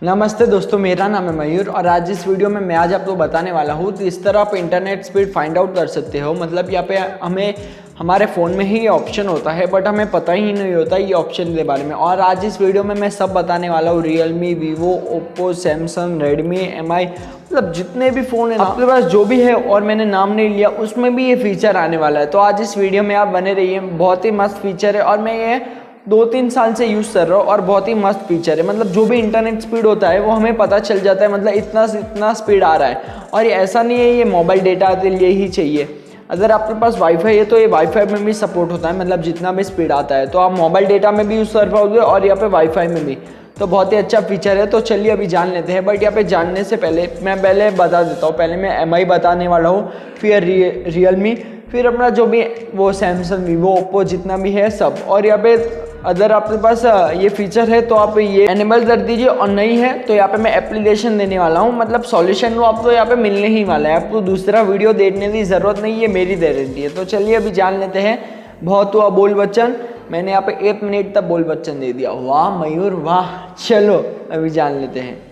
नमस्ते दोस्तों, मेरा नाम है मयूर और आज इस वीडियो में मैं आज आपको बताने वाला हूँ तो इस तरह आप इंटरनेट स्पीड फाइंड आउट कर सकते हो। मतलब यहाँ पे हमें हमारे फ़ोन में ही ये ऑप्शन होता है बट हमें पता ही नहीं होता ये ऑप्शन के बारे में। और आज इस वीडियो में मैं सब बताने वाला हूँ, Realme, Vivo, Oppo, Samsung, Redmi, MI, मतलब जितने भी फ़ोन है आपके पास जो भी है और मैंने नाम नहीं लिया उसमें भी ये फीचर आने वाला है। तो आज इस वीडियो में आप बने रहिए, बहुत ही मस्त फीचर है और मैं ये 2-3 साल से यूज़ कर रहा हूँ और बहुत ही मस्त फीचर है। मतलब जो भी इंटरनेट स्पीड होता है वो हमें पता चल जाता है, मतलब इतना स्पीड आ रहा है। और ये ऐसा नहीं है ये मोबाइल डेटा के लिए ही चाहिए, अगर आपके पास वाईफाई है तो ये वाईफाई में भी सपोर्ट होता है, मतलब जितना भी स्पीड आता है तो आप मोबाइल डेटा में भी यूज़ कर पाओगे और यहाँ पे वाईफाई में भी। तो बहुत ही अच्छा फीचर है। तो चलिए अभी जान लेते हैं। बट यहाँ पे जानने से पहले मैं बता देता हूँ, पहले मैं एमआई बताने वाला हूँ, फिर रियलमी, फिर अपना जो भी वो सैमसंग, वीवो, ओप्पो जितना भी है सब। और यहाँ पे अगर आपके पास ये फीचर है तो आप ये एनेबल कर दीजिए और नहीं है तो यहाँ पे मैं एप्लीकेशन देने वाला हूँ, मतलब सॉल्यूशन वो आपको यहाँ पे मिलने ही वाला है। आपको दूसरा वीडियो देखने की ज़रूरत नहीं है, मेरी दे रहती है। तो चलिए अभी जान लेते हैं। बहुत हुआ बोल बच्चन, मैंने यहाँ पे 1 मिनट तक बोल बच्चन दे दिया। वाह मयूर वाह। चलो अभी जान लेते हैं।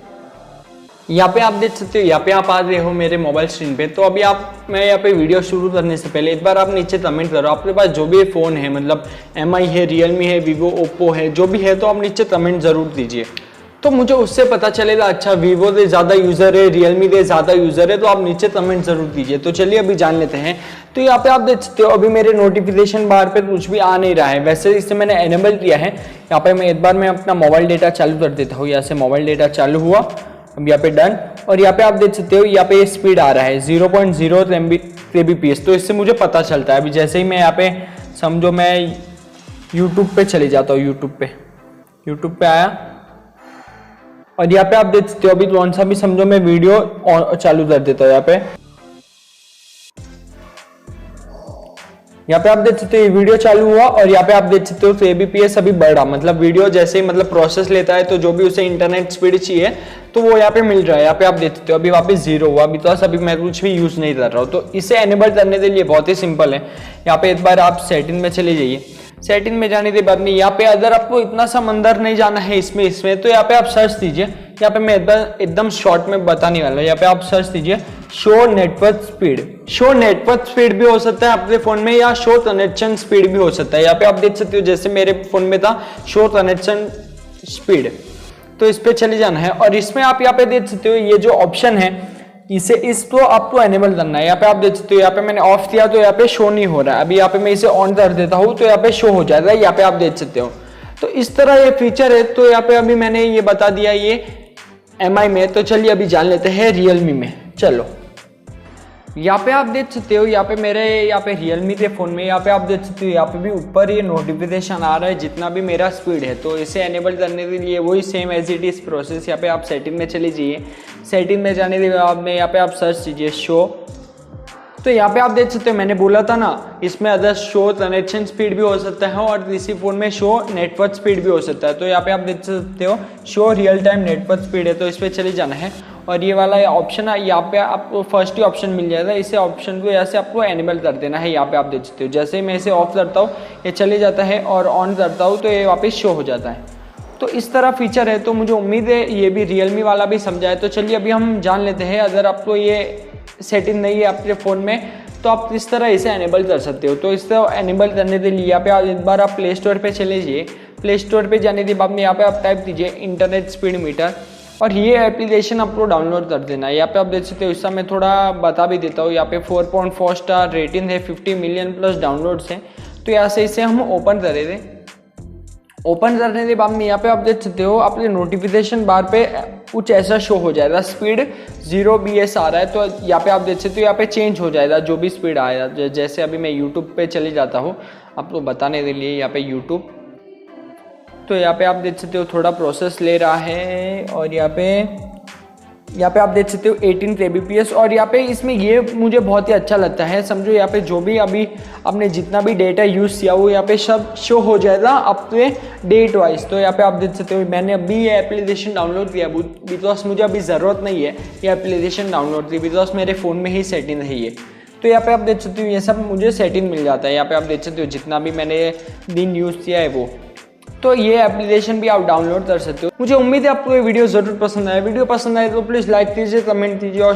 यहाँ पे आप देख सकते हो, यहाँ पे आप आ रहे हो मेरे मोबाइल स्क्रीन पे। तो अभी मैं यहाँ पे वीडियो शुरू करने से पहले एक बार आप नीचे कमेंट करो, आपके पास जो भी फ़ोन है, मतलब एमआई है, रियलमी है, वीवो, ओप्पो है, जो भी है, तो आप नीचे कमेंट ज़रूर दीजिए। तो मुझे उससे पता चलेगा अच्छा वीवो से ज़्यादा यूज़र है, रियलमी से ज़्यादा यूज़र है, तो आप नीचे कमेंट ज़रूर दीजिए। तो चलिए अभी जान लेते हैं। तो यहाँ पे आप देख सकते हो अभी मेरे नोटिफिकेशन बार पे कुछ भी आ नहीं रहा है, वैसे इससे मैंने एनेबल किया है। यहाँ पे मैं अपना मोबाइल डेटा चालू कर देता हूँ। यहाँ से मोबाइल डेटा चालू हुआ, अब यहाँ पे डन। और यहाँ पे आप देख सकते हो यहाँ पे स्पीड आ रहा है 0.0 kbps। तो इससे मुझे पता चलता है। अभी जैसे ही मैं यहाँ पे समझो मैं यूट्यूब पे चले जाता हूँ, यूट्यूब पे आया और यहाँ पे आप देख सकते हो अभी कौन सा भी समझो मैं वीडियो चालू कर देता हूँ। यहाँ पे आप देख सकते हो ये वीडियो चालू हुआ और यहाँ पे आप देख सकते हो kbps अभी बढ़ा, मतलब वीडियो जैसे ही मतलब प्रोसेस लेता है तो जो भी उसे इंटरनेट स्पीड चाहिए तो वो यहाँ पे मिल रहा है। यहाँ पे आप देख सकते हो अभी वापस 0 हुआ, बिकॉज अभी मैं कुछ भी यूज नहीं कर रहा हूँ। तो इसे एनेबल करने के लिए बहुत ही सिंपल है। यहाँ पे एक बार आप सेटिंग में चले जाइए। सेटिंग में जाने के बाद में यहाँ पे अगर आपको इतना सा अंदर नहीं जाना है इसमें तो यहाँ पे आप सर्च दीजिए। यहाँ पे मैं एकदम शॉर्ट में बताने वाला हूँ। यहाँ पे आप सर्च दीजिए show network speed. Show network speed भी हो सकता है आपके फोन में या शो कनेक्शन स्पीड भी हो सकता है। यहाँ पे आप देख सकते हो जैसे मेरे फोन में था शो कनेक्शन स्पीड, तो इस पे चले जाना है और इसमें आप यहाँ पे देख सकते हो ये जो ऑप्शन है इसको आपको एनेबल करना है। यहाँ पे आप देख सकते हो यहाँ पे मैंने ऑफ किया तो यहाँ पे शो नहीं हो रहा है। अभी यहाँ पे मैं इसे ऑन कर देता हूँ तो यहाँ पे शो हो जाएगा। यहाँ पे आप देख सकते हो तो इस तरह ये फीचर है। तो यहाँ पे अभी मैंने ये बता दिया ये एमआई में। तो चलिए अभी जान लेते हैं रियलमी में। चलो यहाँ पे आप देख सकते हो यहाँ पे रियलमी के फोन में यहाँ पे आप देख सकते हो यहाँ पे भी ऊपर ये नोटिफिकेशन आ रहा है जितना भी मेरा स्पीड है। तो इसे एनेबल करने के लिए वही same as it is process. यहाँ पे आप सेटिंग में चले जाइए। सेटिंग में जाने के बाद में यहाँ पे आप सर्च कीजिए शो। तो यहाँ पे आप देख सकते हो मैंने बोला था ना इसमें अदर शो कनेक्शन स्पीड भी हो सकता है और इसी फोन में शो नेटवर्क स्पीड भी हो सकता है। तो यहाँ पे आप देख सकते हो show real time network speed है, तो इस पर चले जाना है और ये वाला ऑप्शन है यहाँ पे आपको फर्स्ट ही ऑप्शन मिल जाएगा। इसे ऑप्शन को यहाँ से आपको एनेबल कर देना है। यहाँ पे आप देख सकते हो जैसे ही मैं इसे ऑफ करता हूँ ये चले जाता है और ऑन करता हूँ तो ये वापस शो हो जाता है। तो इस तरह फीचर है। तो मुझे उम्मीद है ये भी रियलमी वाला भी समझाए। तो चलिए अभी हम जान लेते हैं। अगर आपको ये सेटिंग नहीं है आपके फ़ोन में तो आप इस तरह इसे एनेबल कर सकते हो। तो इस तरह एनेबल करने के लिए यहाँ पे एक बार आप प्ले स्टोर पे चले जाइए। प्ले स्टोर पे जाने के बाद में यहाँ पे आप टाइप कीजिए इंटरनेट स्पीड मीटर और ये एप्लीकेशन आपको डाउनलोड कर देना है। यहाँ पे आप देख सकते हो इसका मैं थोड़ा बता भी देता हूँ। यहाँ पे 4.4 स्टार रेटिंग है, 50 मिलियन प्लस डाउनलोड्स हैं। तो यहाँ से इसे हम ओपन कर रहे थे। ओपन करने के बाद में यहाँ पे आप देख सकते हो अपने नोटिफिकेशन बार पे कुछ ऐसा शो हो जाएगा, स्पीड 0bs आ रहा है। तो यहाँ पे आप देख सकते हो यहाँ पे चेंज हो जाएगा जो भी स्पीड आएगा। जैसे अभी मैं यूट्यूब पे चले जाता हूँ आपको बताने के लिए। यहाँ पे यूट्यूब, तो यहाँ पे आप देख सकते हो थोड़ा प्रोसेस ले रहा है और यहाँ पे आप देख सकते हो 18 kbps। और यहाँ पे इसमें ये मुझे बहुत ही अच्छा लगता है। समझो यहाँ पे जो भी अभी आपने जितना भी डेटा यूज़ किया वो यहाँ पे सब शो हो जाएगा अपने डेट वाइज। तो यहाँ पे आप देख सकते हो मैंने अभी ये एप्लीकेशन डाउनलोड किया बिकॉज मुझे अभी ज़रूरत नहीं है ये एप्लीकेशन डाउनलोड की, बिकॉज मेरे फ़ोन में ही सेटिंग है ये। तो यहाँ पे आप देख सकते हो ये सब मुझे सेटिंग मिल जाता है। यहाँ पे आप देख सकते हो जितना भी मैंने दिन यूज़ किया है वो। तो ये एप्लीकेशन भी आप डाउनलोड कर सकते हो। मुझे उम्मीद है आपको ये वीडियो जरूर पसंद आए। वीडियो पसंद आए तो प्लीज लाइक कीजिए, कमेंट कीजिए और